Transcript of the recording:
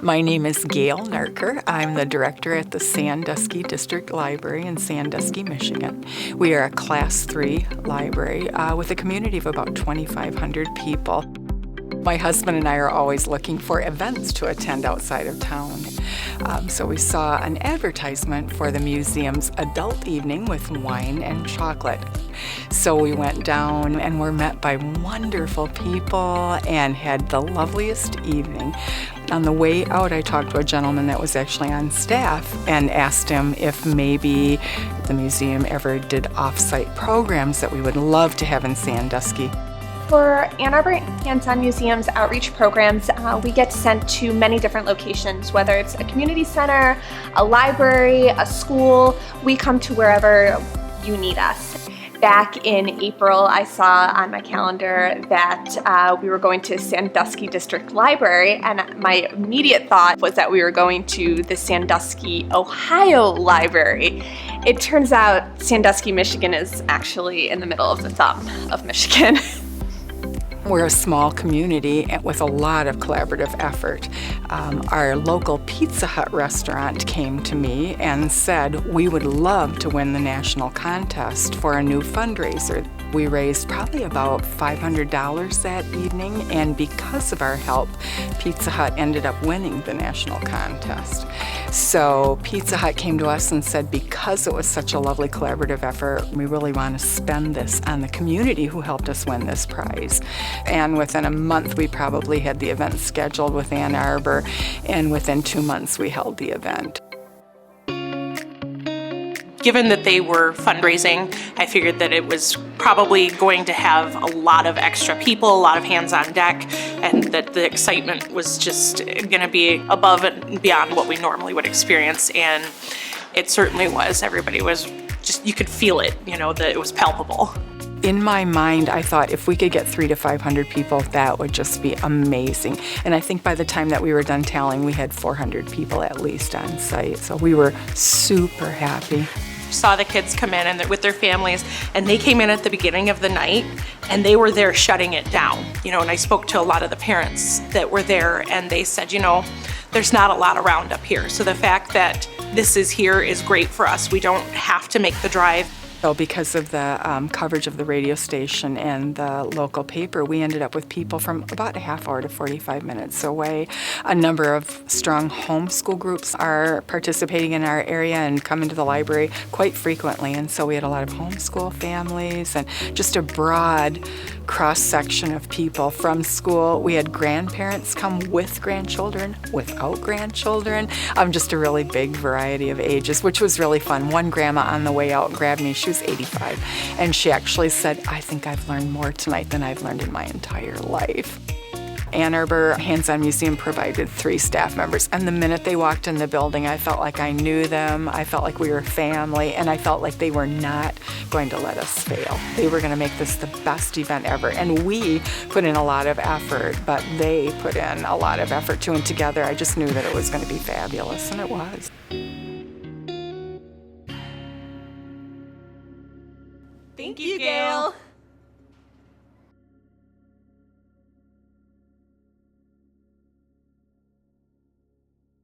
My name is Gail Narker. I'm the director at the Sandusky District Library in Sandusky, Michigan. We are a Class 3 library with a community of about 2,500 people. My husband and I are always looking for events to attend outside of town. So we saw an advertisement for the museum's adult evening with wine and chocolate. So we went down and were met by wonderful people and had the loveliest evening. On the way out, I talked to a gentleman that was actually on staff and asked him if maybe the museum ever did off-site programs that we would love to have in Sandusky. For Ann Arbor Hands-On Museum's outreach programs, we get sent to many different locations, whether it's a community center, a library, a school. We come to wherever you need us. Back in April, I saw on my calendar that we were going to Sandusky District Library, and my immediate thought was that we were going to the Sandusky, Ohio Library. It turns out Sandusky, Michigan is actually in the middle of the thumb of Michigan. We're a small community with a lot of collaborative effort. Our local Pizza Hut restaurant came to me and said we would love to win the national contest for a new fundraiser. We raised probably about $500 that evening, and because of our help, Pizza Hut ended up winning the national contest. So Pizza Hut came to us and said because it was such a lovely collaborative effort, we really want to spend this on the community who helped us win this prize. And within a month, we probably had the event scheduled with Ann Arbor, and within 2 months, we held the event. Given that they were fundraising, I figured that it was probably going to have a lot of extra people, a lot of hands on deck, and that the excitement was just going to be above and beyond what we normally would experience, and it certainly was. Everybody was just, you could feel it, that it was palpable. In my mind, I thought if we could get 300 to 500 people, that would just be amazing. And I think by the time that we were done tallying, we had 400 people at least on site. So we were super happy. Saw the kids come in and with their families, and they came in at the beginning of the night and they were there shutting it down. And I spoke to a lot of the parents that were there, and they said, there's not a lot around up here. So the fact that this is here is great for us. We don't have to make the drive. So because of the coverage of the radio station and the local paper, we ended up with people from about a half hour to 45 minutes away. A number of strong homeschool groups are participating in our area and come into the library quite frequently. And so we had a lot of homeschool families and just a broad cross-section of people from school. We had grandparents come with grandchildren, without grandchildren, just a really big variety of ages, which was really fun. One grandma on the way out grabbed me. She was 85, and she actually said, I think I've learned more tonight than I've learned in my entire life. Ann Arbor Hands-On Museum provided 3 staff members, and the minute they walked in the building, I felt like I knew them, I felt like we were family, and I felt like they were not going to let us fail. They were going to make this the best event ever, and we put in a lot of effort, but they put in a lot of effort too, and together I just knew that it was going to be fabulous, and it was. Thank you, Gail.